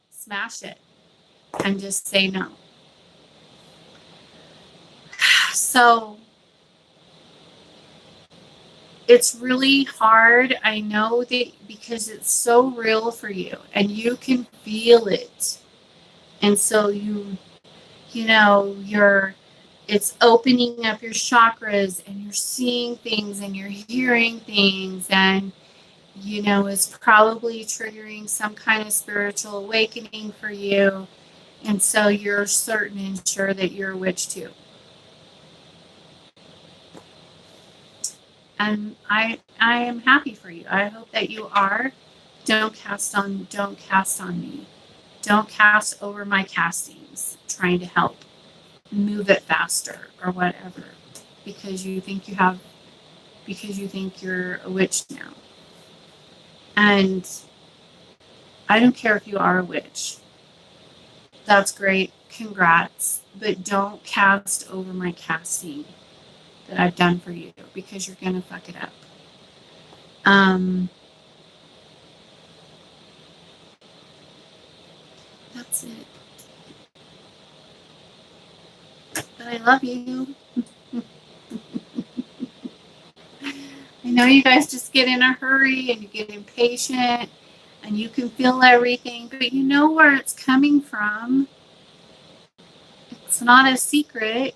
smash it and just say no. So it's really hard. I know that, because it's so real for you and you can feel it. And so it's opening up your chakras, and you're seeing things and you're hearing things, and it's probably triggering some kind of spiritual awakening for you. And so you're certain and sure that you're a witch too. And I am happy for you. I hope that you are. Don't cast on me. Don't cast over my castings trying to help move it faster or whatever, because you think you're a witch now. And I don't care if you are a witch. That's great. Congrats. But don't cast over my casting that I've done for you, because you're going to fuck it up. That's it. But I love you. I know you guys just get in a hurry and you get impatient and you can feel everything, but you know where it's coming from. It's not a secret.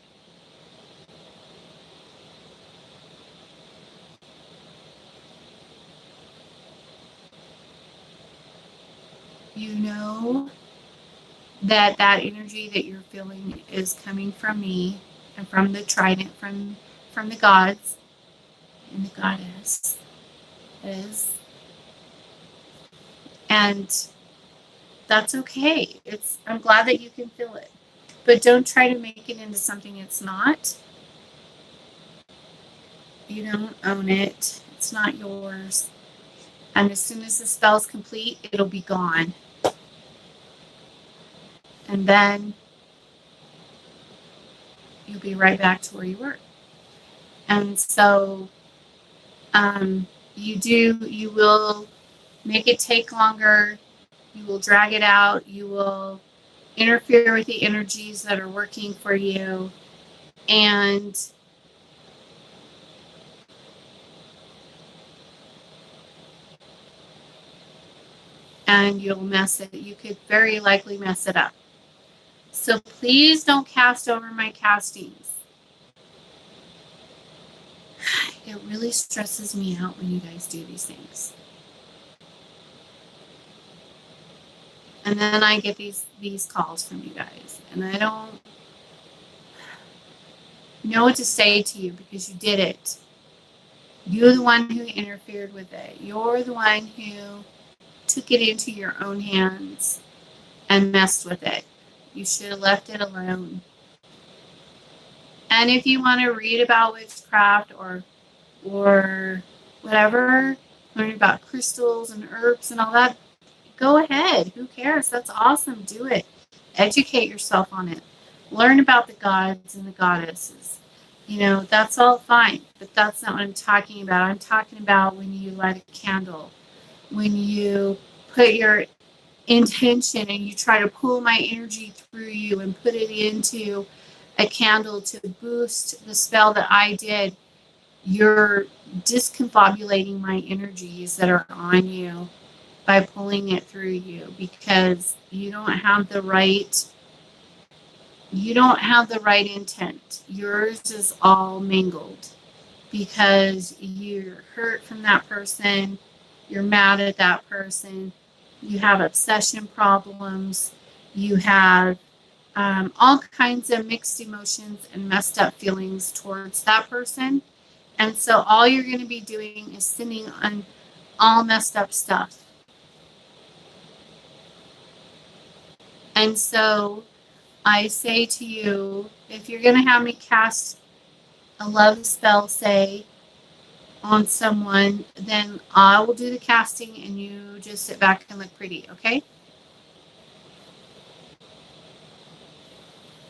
You know that energy that you're feeling is coming from me and from the trident, from the gods and the goddess is. And that's okay. I'm glad that you can feel it. But don't try to make it into something it's not. You don't own it. It's not yours. And as soon as the spell's complete, it'll be gone. And then you'll be right back to where you were. And so you will make it take longer. You will drag it out. You will interfere with the energies that are working for you. And you'll mess it. You could very likely mess it up. So please don't cast over my castings. It really stresses me out when you guys do these things. And then I get these calls from you guys, and I don't know what to say to you, because you did it. You're the one who interfered with it. You're the one who took it into your own hands and messed with it. You should have left it alone. And if you want to read about witchcraft or whatever, learn about crystals and herbs and all that, go ahead. Who cares? That's awesome. Do it. Educate yourself on it. Learn about the gods and the goddesses. You know, that's all fine, but that's not what I'm talking about. I'm talking about when you light a candle, when you put your intention and you try to pull my energy through you and put it into a candle to boost the spell that I did. You're discombobulating my energies that are on you by pulling it through you, because you don't have the right intent. Yours is all mingled because you're hurt from that person, you're mad at that person, you have obsession problems, you have all kinds of mixed emotions and messed up feelings towards that person. And so all you're going to be doing is sitting on all messed up stuff. And so I say to you, if you're going to have me cast a love spell, say, on someone, then I will do the casting and you just sit back and look pretty, okay?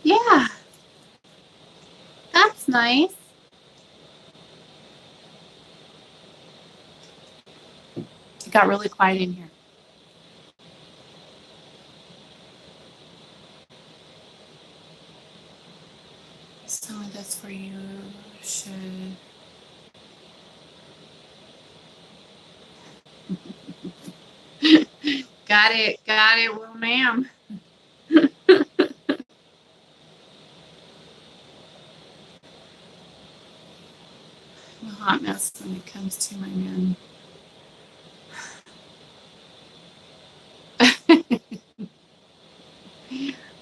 Yeah, that's nice. It got really quiet in here. So that's where you should. Got it, well, ma'am. I'm a hot mess when it comes to my men.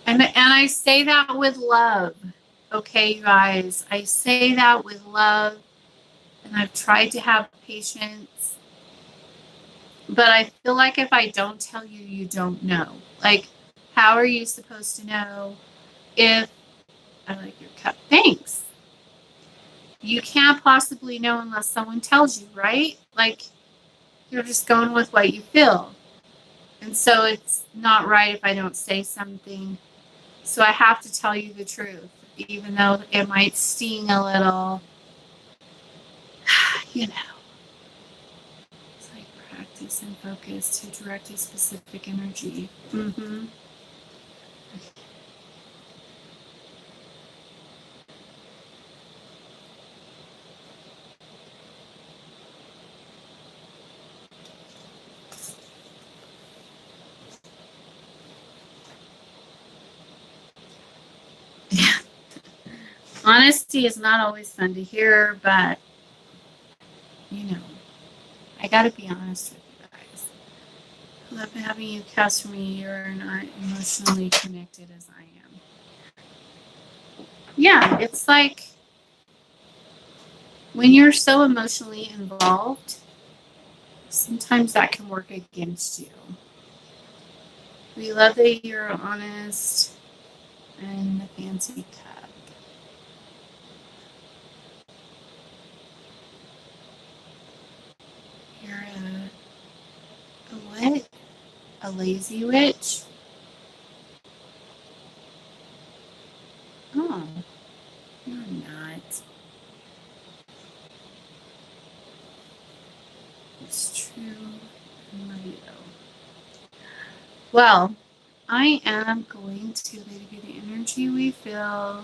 And I say that with love. Okay, you guys. I say that with love, and I've tried to have patience. But I feel like if I don't tell you, you don't know. Like, how are you supposed to know if I like your cup? Thanks. You can't possibly know unless someone tells you, right? Like, you're just going with what you feel. And so it's not right if I don't say something. So I have to tell you the truth, even though it might sting a little. You know, it's like practice and focus to direct a specific energy. Mm-hmm. Yeah. Honesty is not always fun to hear, but you know, I gotta be honest with you guys. I love having you cast for me. You're not emotionally connected as I am. Yeah, it's like when you're so emotionally involved, sometimes that can work against you. We love that you're honest and the fancy cup. You're a what? A lazy witch? Oh, you're not. It's true and Leo. Well, I am going to let you the energy we feel.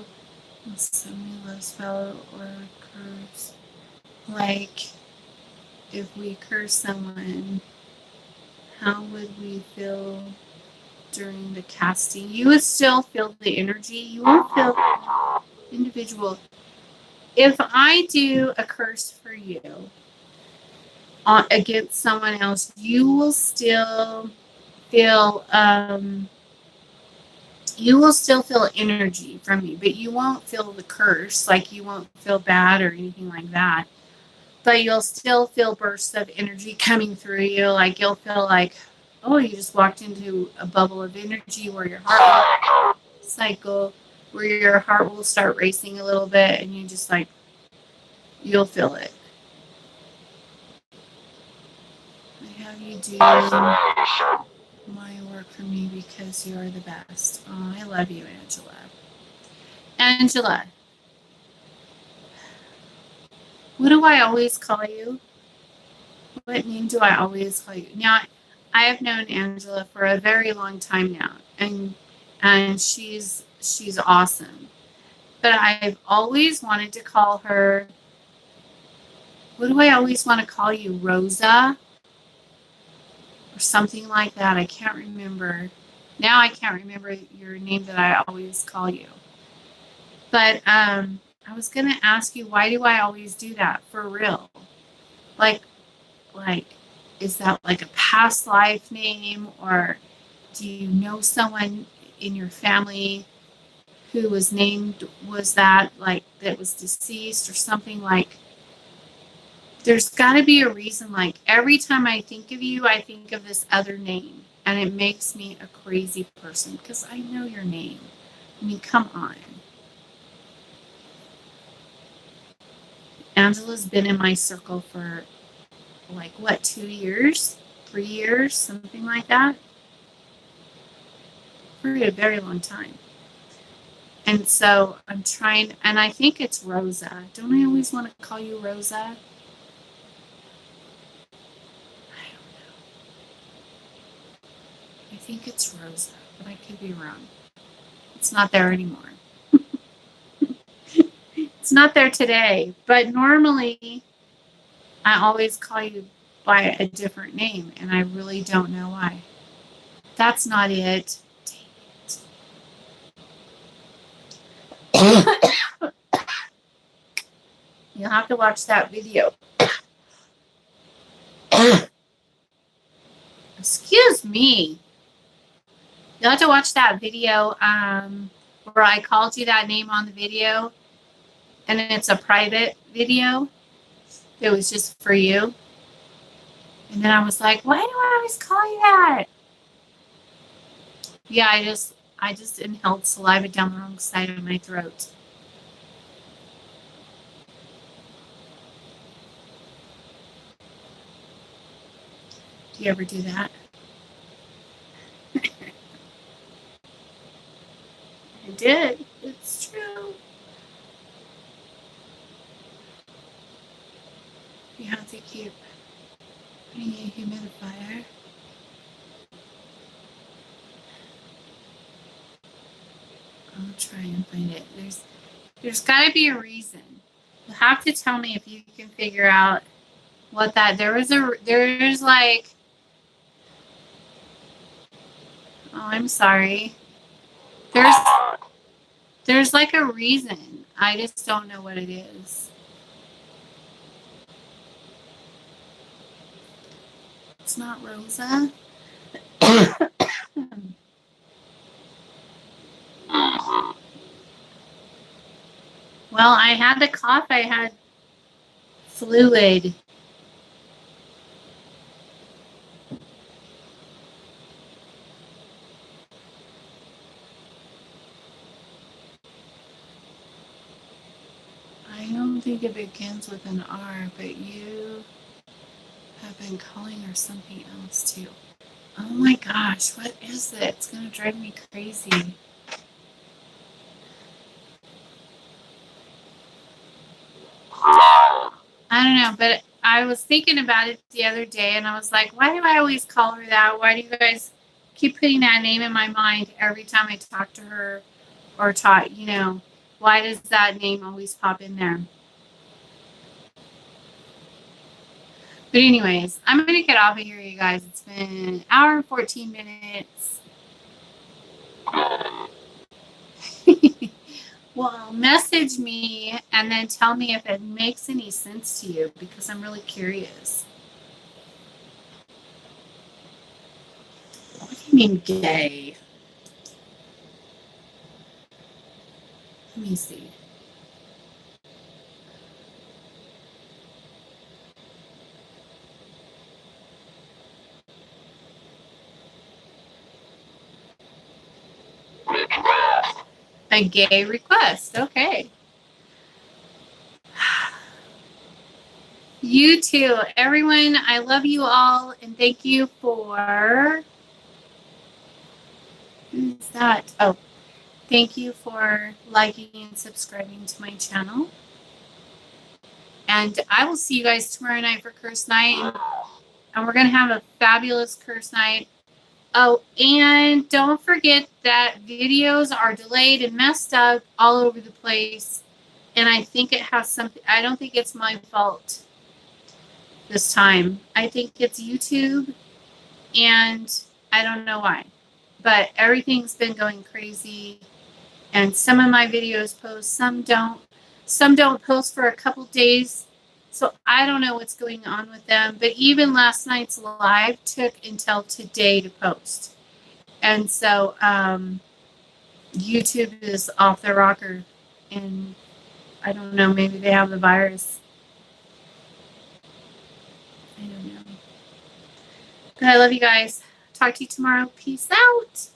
Somebody loves spell or curse. Like, if we curse someone, how would we feel during the casting? You would still feel the energy. You won't feel individual. If I do a curse for you against someone else, you will still feel energy from me, but you won't feel the curse. Like, you won't feel bad or anything like that. But you'll still feel bursts of energy coming through you. Like, you'll feel like, oh, you just walked into a bubble of energy where your heart will cycle, where your heart will start racing a little bit, and you just like, you'll feel it. I have you do my work for me because you are the best. Oh, I love you, Angela. Angela, What do I always call you? What name do I always call you? Now, I have known Angela for a very long time now, and she's awesome. But I've always wanted to call her. What do I always want to call you? Rosa or something like that. I can't remember. Now I can't remember your name that I always call you. But I was gonna ask you, why do I always do that for real? Like, is that like a past life name, or do you know someone in your family who was named was that, like, that was deceased or something? Like, there's got to be a reason. Like, every time I think of you, I think of this other name, and it makes me a crazy person because I know your name. I mean, come on. Angela's been in my circle for like what, 2 years, 3 years, something like that, for a very long time. And so I'm trying, and I think it's Rosa. Don't I always want to call you Rosa? I think it's Rosa, but I could be wrong. It's not there anymore. It's not there today, but normally I always call you by a different name, and I really don't know why. That's not it. Dang it. You'll have to watch that video. Excuse me. You'll have to watch that video where I called you that name on the video, and it's a private video. It was just for you. And then I was like, why do I always call you that? Yeah, I just inhaled saliva down the wrong side of my throat. Do you ever do that? I did. It's true. You have to keep putting a humidifier. I'll try and find it. There's got to be a reason. You'll have to tell me if you can figure out what that. There's like. Oh, I'm sorry. There's like a reason. I just don't know what it is. It's not Rosa. Well, I had the cough. I had fluid. I don't think it begins with an R, but you have been calling her something else too. Oh my gosh, what is it? It's gonna drive me crazy. I don't know, but I was thinking about it the other day, and I was like, why do I always call her that? Why do you guys keep putting that name in my mind every time I talk to her or talk, why does that name always pop in there? But anyways, I'm going to get off of here, you guys. It's been an hour and 14 minutes. Well, message me and then tell me if it makes any sense to you, because I'm really curious. What do you mean gay? Let me see. A gay request. Okay. You too. Everyone, I love you all, and thank you for... Who's that? Oh, thank you for liking and subscribing to my channel. And I will see you guys tomorrow night for curse night. And we're going to have a fabulous curse night. Oh, and don't forget that videos are delayed and messed up all over the place. And I think it has something, I don't think it's my fault this time. I think it's YouTube, and I don't know why. But everything's been going crazy. And some of my videos post, some don't. Some don't post for a couple days. So I don't know what's going on with them. But even last night's live took until today to post. And so YouTube is off the rocker. And I don't know, maybe they have the virus. I don't know. But I love you guys. Talk to you tomorrow. Peace out.